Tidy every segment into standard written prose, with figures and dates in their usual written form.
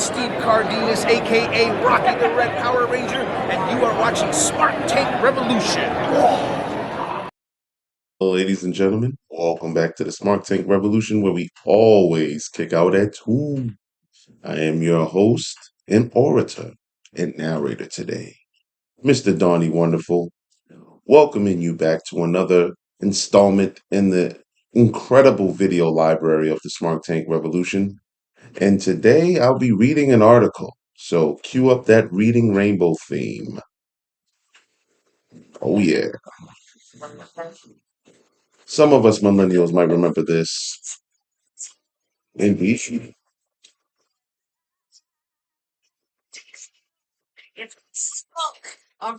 Steve Cardenas, aka Rocky the Red Power Ranger, and you are watching Smart Tank Revolution. Hello, ladies and gentlemen. Welcome back to the Smart Tank Revolution, where we always kick out at 2. I am your host and orator and narrator today, Mr. Donnie Wonderful, welcoming you back to another installment in the incredible video library of the Smart Tank Revolution. And today I'll be reading an article. So cue up that Reading Rainbow theme. Oh, yeah. Some of us millennials might remember this. Indeed. All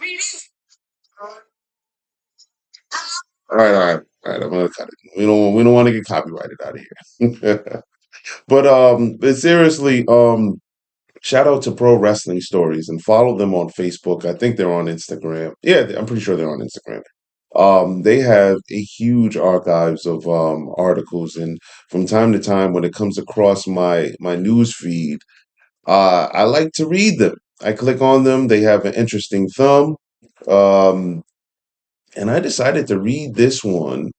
right. I'm gonna cut it. We don't want to get copyrighted out of here. But seriously, shout out to Pro Wrestling Stories and follow them on Facebook. I think they're on Instagram. Yeah, I'm pretty sure they're on Instagram. They have a huge archives of articles, and from time to time, when it comes across my news feed, I like to read them. I click on them. They have an interesting thumb, um, and I decided to read this one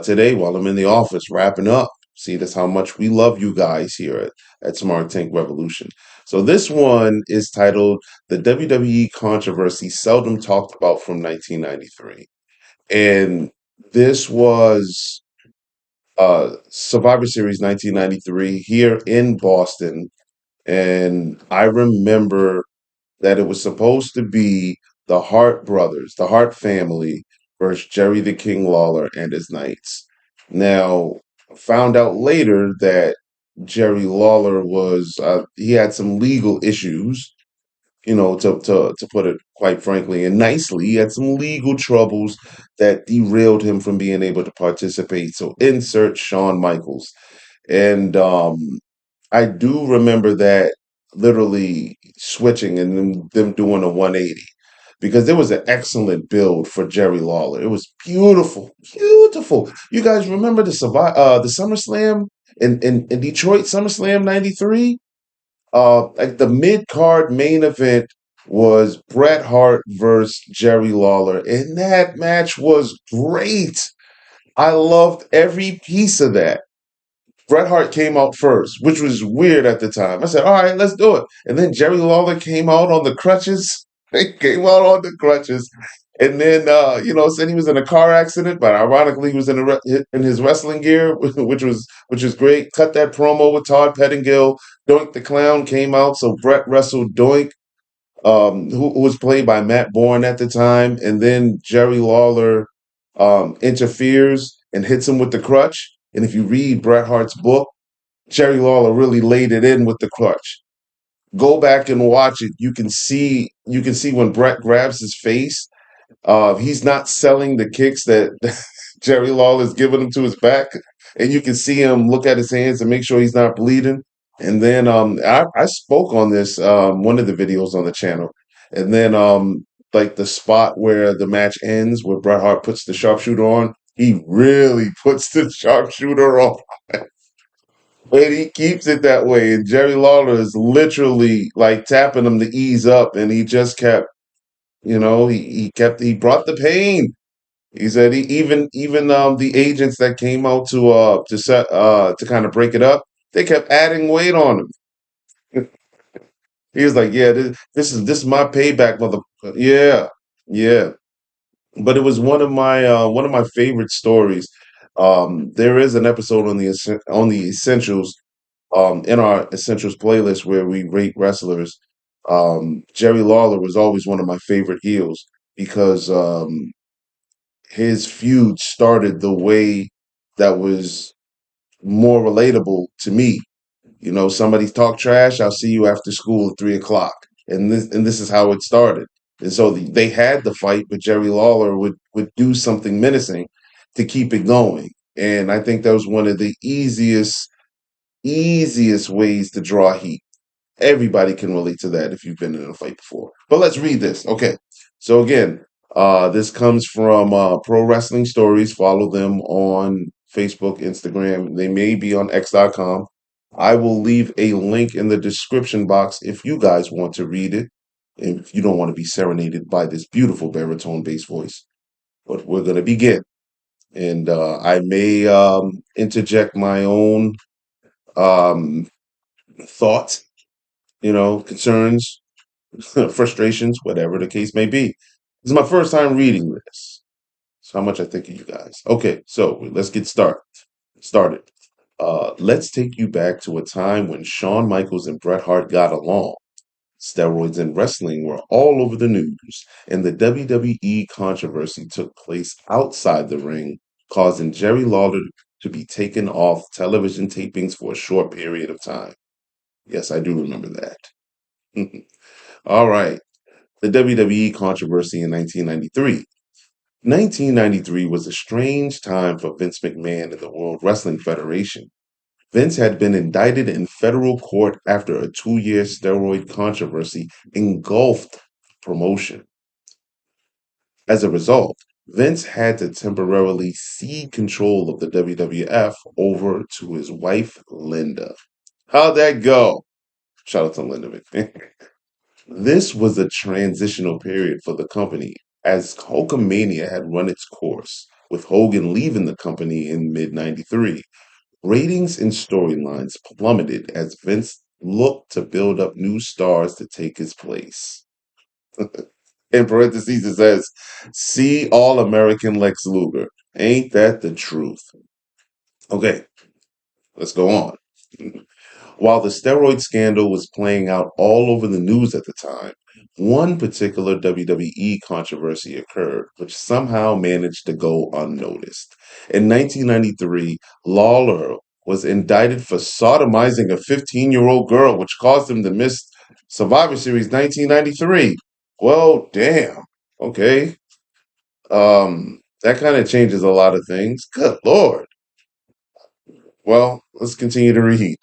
today while I'm in the office wrapping up. See, that's how much we love you guys here at Smart Tank Revolution. So this one is titled "The WWE Controversy Seldom Talked About from 1993," and this was Survivor Series 1993 here in Boston. And I remember that it was supposed to be the Hart brothers, the Hart family, versus Jerry the King Lawler and his Knights. Now, found out later that Jerry Lawler he had some legal issues, to put it quite frankly and nicely. He had some legal troubles that derailed him from being able to participate. So insert Shawn Michaels. And I do remember that literally switching and them doing a 180 because there was an excellent build for Jerry Lawler. It was beautiful, beautiful. You guys remember the SummerSlam in Detroit, SummerSlam '93? Like the mid card main event was Bret Hart versus Jerry Lawler, and that match was great. I loved every piece of that. Bret Hart came out first, which was weird at the time. I said, all right, let's do it. And then Jerry Lawler came out on the crutches. He came out on the crutches. And then, said he was in a car accident, but ironically, he was in his wrestling gear, which was great. Cut that promo with Todd Pettingill. Doink the Clown came out, so Bret wrestled Doink, who was played by Matt Bourne at the time. And then Jerry Lawler interferes and hits him with the crutch. And if you read Bret Hart's book, Jerry Lawler really laid it in with the crutch. Go back and watch it. You can see when Bret grabs his face. He's not selling the kicks that Jerry Lawler's giving him to his back, and you can see him look at his hands and make sure he's not bleeding. And then I spoke on this one of the videos on the channel, and then like the spot where the match ends, where Bret Hart puts the sharpshooter on, he really puts the sharpshooter on. And he keeps it that way. And Jerry Lawler is literally like tapping him to ease up, and he just kept, he brought the pain. He said even the agents that came out to kind of break it up, they kept adding weight on him. He was like, "Yeah, this is my payback, mother." Yeah, yeah. But it was one of my favorite stories. There is an episode on the Essentials, in our Essentials playlist where we rate wrestlers. Jerry Lawler was always one of my favorite heels because his feud started the way that was more relatable to me. Somebody talk trash, I'll see you after school at 3 o'clock. And this is how it started. And so they had the fight, but Jerry Lawler would do something menacing to keep it going. And I think that was one of the easiest ways to draw heat. Everybody can relate to that if you've been in a fight before. But let's read this. Okay. So again, this comes from Pro Wrestling Stories. Follow them on Facebook, Instagram. They may be on X.com. I will leave a link in the description box if you guys want to read it, and if you don't want to be serenaded by this beautiful baritone bass voice. But we're going to begin. And I may interject my own um, thoughts, concerns, frustrations, whatever the case may be. This is my first time reading this. So how much I think of you guys. Okay, so let's get started. Let's take you back to a time when Shawn Michaels and Bret Hart got along. Steroids in wrestling were all over the news, and the WWE controversy took place outside the ring, causing Jerry Lawler to be taken off television tapings for a short period of time. Yes, I do remember that. All right. The WWE controversy in 1993. 1993 was a strange time for Vince McMahon and the World Wrestling Federation. Vince had been indicted in federal court after a 2-year steroid controversy engulfed promotion. As a result, Vince had to temporarily cede control of the WWF over to his wife, Linda. How'd that go? Shout out to Linda McMahon. This was a transitional period for the company as Hulkamania had run its course, with Hogan leaving the company in mid 93. Ratings and storylines plummeted as Vince looked to build up new stars to take his place. In parentheses, it says, see All American Lex Luger. Ain't that the truth? Okay, let's go on. While the steroid scandal was playing out all over the news at the time, one particular WWE controversy occurred, which somehow managed to go unnoticed. In 1993, Lawler was indicted for sodomizing a 15-year-old girl, which caused him to miss Survivor Series 1993. Well, damn. Okay. That kind of changes a lot of things. Good Lord. Well, let's continue to read.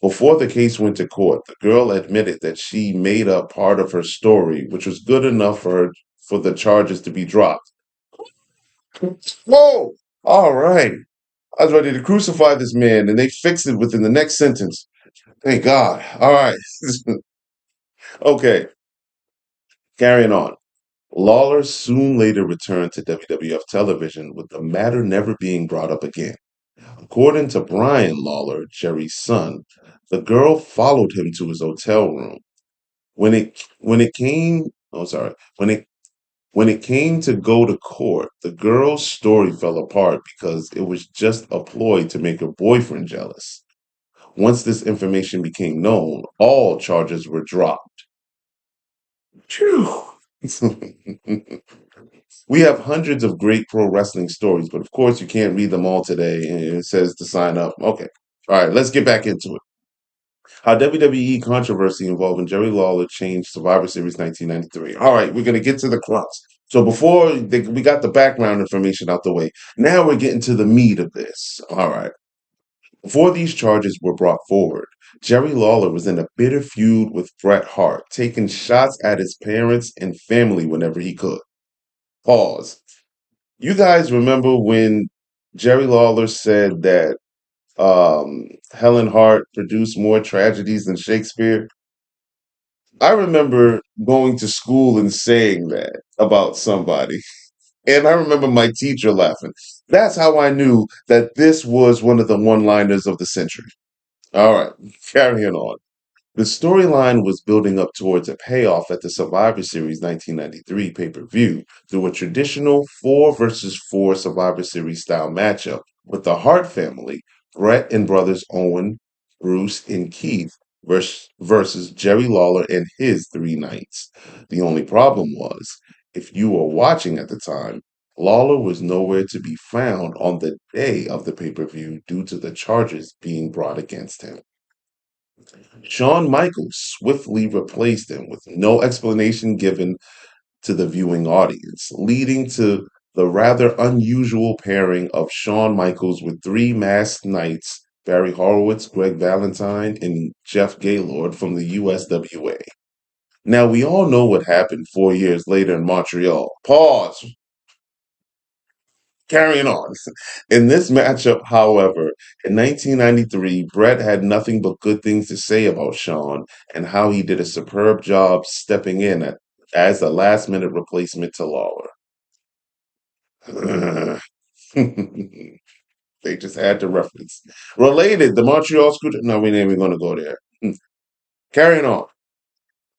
Before the case went to court, the girl admitted that she made up part of her story, which was good enough for her for the charges to be dropped. Whoa! All right. I was ready to crucify this man, and they fixed it within the next sentence. Thank God. All right. Okay, carrying on. Lawler soon later returned to WWF television, with the matter never being brought up again. According to Brian Lawler, Jerry's son, the girl followed him to his hotel room. When it came, oh sorry, when it came to go to court, the girl's story fell apart because it was just a ploy to make her boyfriend jealous. Once this information became known, all charges were dropped. Phew. We have hundreds of great pro wrestling stories, but of course you can't read them all today. And it says to sign up. Okay. All right, let's get back into it. How WWE controversy involving Jerry Lawler changed Survivor Series 1993. All right, we're going to get to the crux. So we got the background information out the way. Now we're getting to the meat of this. All right. Before these charges were brought forward, Jerry Lawler was in a bitter feud with Bret Hart, taking shots at his parents and family whenever he could. Pause. You guys remember when Jerry Lawler said that Helen Hart produced more tragedies than Shakespeare? I remember going to school and saying that about somebody. And I remember my teacher laughing. That's how I knew that this was one of the one liners of the century. All right, carrying on. The storyline was building up towards a payoff at the Survivor Series 1993 pay per view through a traditional 4 versus 4 Survivor Series style matchup with the Hart family, Brett and brothers Owen, Bruce, and Keith versus Jerry Lawler and his 3 knights. The only problem was, if you were watching at the time, Lawler was nowhere to be found on the day of the pay per view due to the charges being brought against him. Shawn Michaels swiftly replaced him with no explanation given to the viewing audience, leading to the rather unusual pairing of Shawn Michaels with 3 masked knights, Barry Horowitz, Greg Valentine, and Jeff Gaylord from the USWA. Now, we all know what happened 4 years later in Montreal. Pause. Carrying on. In this matchup, however, in 1993, Brett had nothing but good things to say about Sean and how he did a superb job stepping in as a last minute replacement to Lawler. They just had to reference. Related, the Montreal Screw. No, we ain't even going to go there. Carrying on.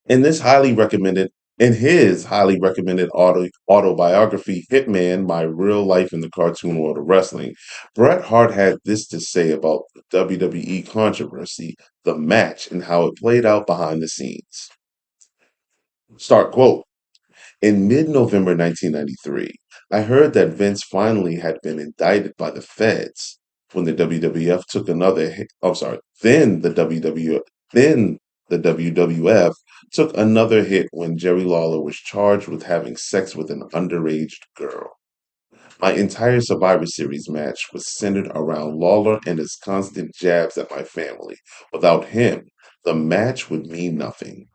In this highly recommended, in his highly recommended autobiography, Hitman: My Real Life in the Cartoon World of Wrestling, Bret Hart had this to say about the WWE controversy, the match, and how it played out behind the scenes. Start quote. In mid-November 1993, I heard that Vince finally had been indicted by the feds. When the WWF took another hit, I'm sorry, then the WWF took another hit when Jerry Lawler was charged with having sex with an underage girl. My entire Survivor Series match was centered around Lawler and his constant jabs at my family. Without him, the match would mean nothing.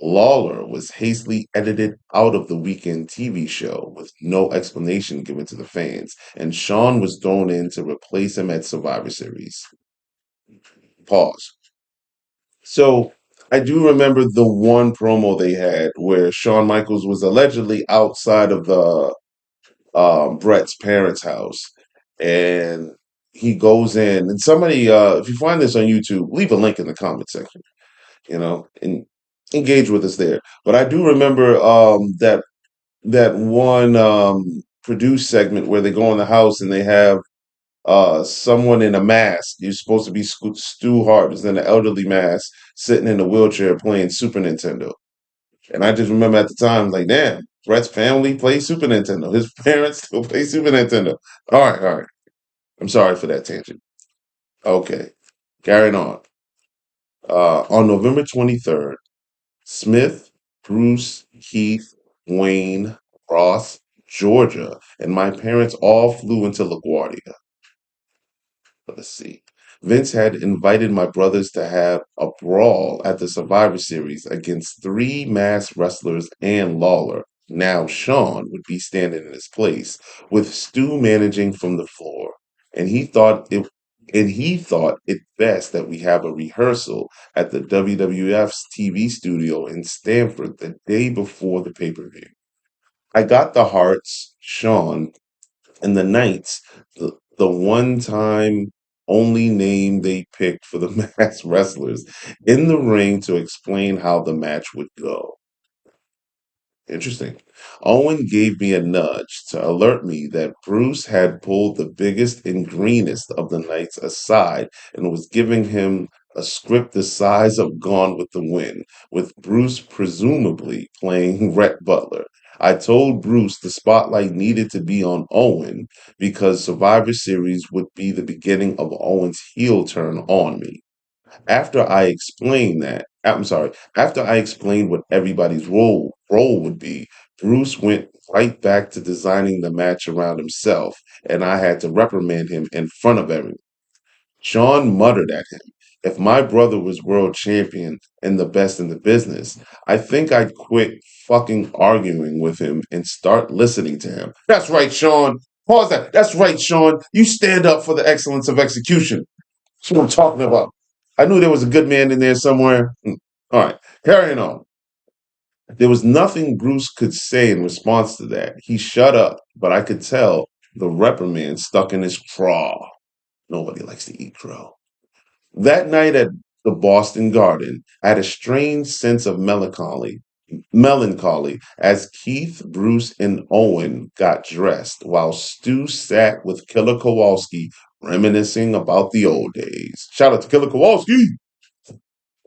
Lawler was hastily edited out of the weekend TV show with no explanation given to the fans, and Shawn was thrown in to replace him at Survivor Series. Pause. So I do remember the one promo they had where Shawn Michaels was allegedly outside of the Brett's parents' house, and he goes in, and somebody, if you find this on YouTube, leave a link in the comment section, and engage with us there. But I do remember that one produced segment where they go in the house and they have someone in a mask. You're supposed to be Stu Hart is in an elderly mask sitting in a wheelchair playing Super Nintendo. And I just remember at the time, like, damn, Brett's family plays Super Nintendo. His parents still play Super Nintendo. All right. I'm sorry for that tangent. Okay, carrying on. On November 23rd, Smith, Bruce, Keith, Wayne, Ross, Georgia, and my parents all flew into LaGuardia. Let's see. Vince had invited my brothers to have a brawl at the Survivor Series against three masked wrestlers and Lawler. Now Sean would be standing in his place, with Stu managing from the floor. And he thought it best that we have a rehearsal at the WWF's TV studio in Stamford the day before the pay-per-view. I got the Hearts, Sean, and the Knights, the one time only name they picked for the masked wrestlers, in the ring to explain how the match would go. Interesting. Owen gave me a nudge to alert me that Bruce had pulled the biggest and greenest of the knights aside and was giving him a script the size of Gone with the Wind, with Bruce presumably playing Rhett Butler. I told Bruce the spotlight needed to be on Owen because Survivor Series would be the beginning of Owen's heel turn on me. After I explained what everybody's role would be, Bruce went right back to designing the match around himself, and I had to reprimand him in front of everyone. Sean muttered at him. If my brother was world champion and the best in the business, I think I'd quit fucking arguing with him and start listening to him. That's right, Sean. Pause that. That's right, Sean. You stand up for the excellence of execution. That's what I'm talking about. I knew there was a good man in there somewhere. All right, carrying on. There was nothing Bruce could say in response to that. He shut up, but I could tell the reprimand stuck in his craw. Nobody likes to eat crow. That night at the Boston Garden, I had a strange sense of melancholy as Keith, Bruce, and Owen got dressed while Stu sat with Killer Kowalski reminiscing about the old days. Shout out to Killer Kowalski.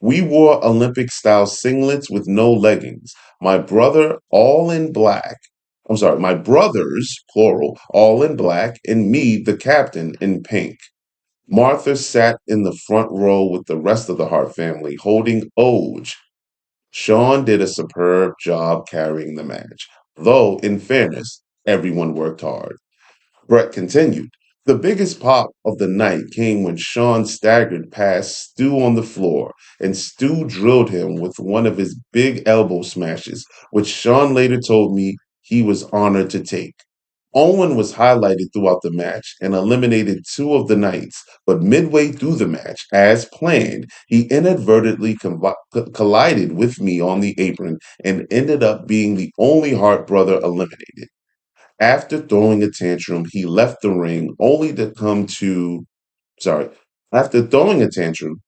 We wore Olympic style singlets with no leggings. My brother, all in black. My brothers, plural, all in black, and me, the captain, in pink. Martha sat in the front row with the rest of the Hart family, holding Oj. Sean did a superb job carrying the match, though, in fairness, everyone worked hard. Brett continued. The biggest pop of the night came when Sean staggered past Stu on the floor, and Stu drilled him with one of his big elbow smashes, which Sean later told me he was honored to take. Owen was highlighted throughout the match and eliminated two of the Knights, but midway through the match, as planned, he inadvertently collided with me on the apron and ended up being the only Hart brother eliminated. After throwing a tantrum, he left the ring only to come to, sorry, after throwing a tantrum,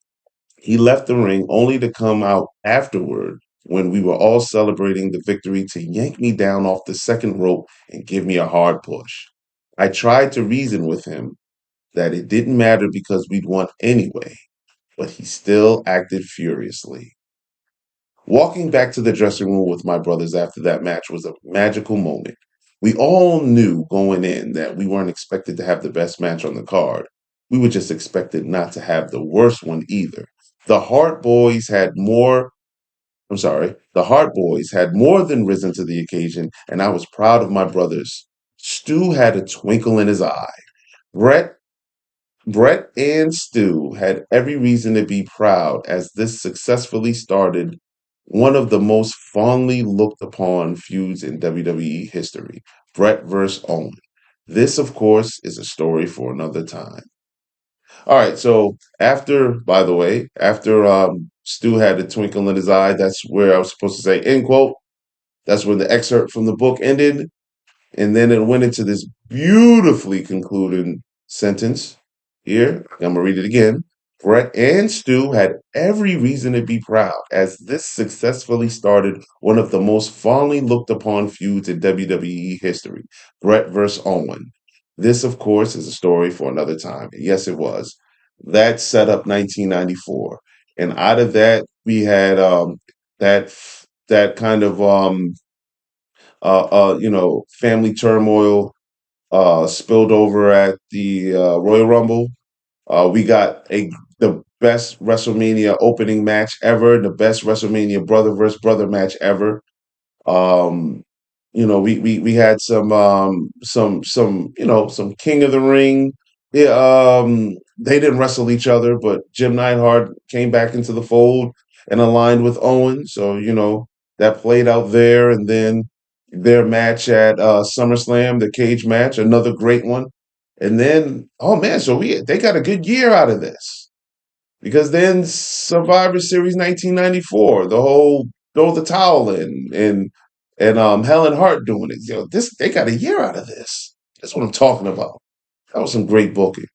he left the ring only to come out afterward when we were all celebrating the victory to yank me down off the second rope and give me a hard push. I tried to reason with him that it didn't matter because we'd won anyway, but he still acted furiously. Walking back to the dressing room with my brothers after that match was a magical moment. We all knew going in that we weren't expected to have the best match on the card. We were just expected not to have the worst one either. The Hart Boys had more, the Hart Boys had more than risen to the occasion, and I was proud of my brothers. Stu had a twinkle in his eye. Brett Brett and Stu had every reason to be proud as this successfully started one of the most fondly looked upon feuds in WWE history, Brett versus Owen. This, of course, is a story for another time. All right, so by the way, after Stu had a twinkle in his eye, that's where I was supposed to say end quote. That's where the excerpt from the book ended. And then it went into this beautifully concluded sentence here. I'm going to read it again. Brett and Stu had every reason to be proud as this successfully started one of the most fondly looked upon feuds in WWE history, Brett versus Owen. This, of course, is a story for another time. And yes, it was. That set up 1994. And out of that, we had that that kind of family turmoil spilled over at the Royal Rumble. We got the best WrestleMania opening match ever, the best WrestleMania brother versus brother match ever. Um, we had some King of the Ring. Yeah, they didn't wrestle each other, but Jim Neidhart came back into the fold and aligned with Owen. So that played out there, and then their match at SummerSlam, the cage match, another great one. And then, oh man, so they got a good year out of this because then Survivor Series 1994, the whole throw the towel in and Helen Hart doing it. They got a year out of this. That's what I'm talking about. That was some great booking.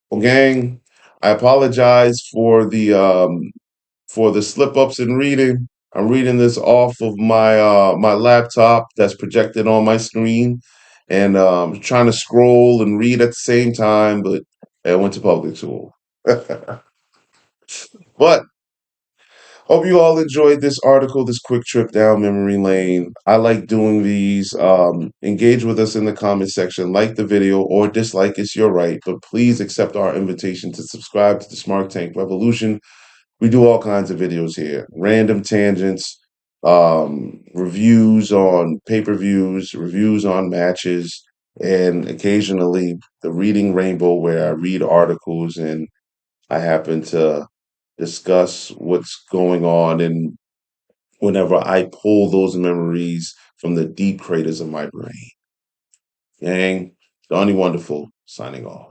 Well, gang, I apologize for the slip ups in reading. I'm reading this off of my laptop that's projected on my screen, and trying to scroll and read at the same time. But I went to public school. But hope you all enjoyed this article, this quick trip down memory lane. I like doing these. Engage with us in the comment section, like the video or dislike it's your right, but please accept our invitation to subscribe to the Smart Tank Revolution. We do all kinds of videos here, random tangents, reviews on pay-per-views, reviews on matches, and occasionally the Reading Rainbow, where I read articles and I happen to discuss what's going on, and whenever I pull those memories from the deep craters of my brain. Gang, Donnie Wonderful, signing off.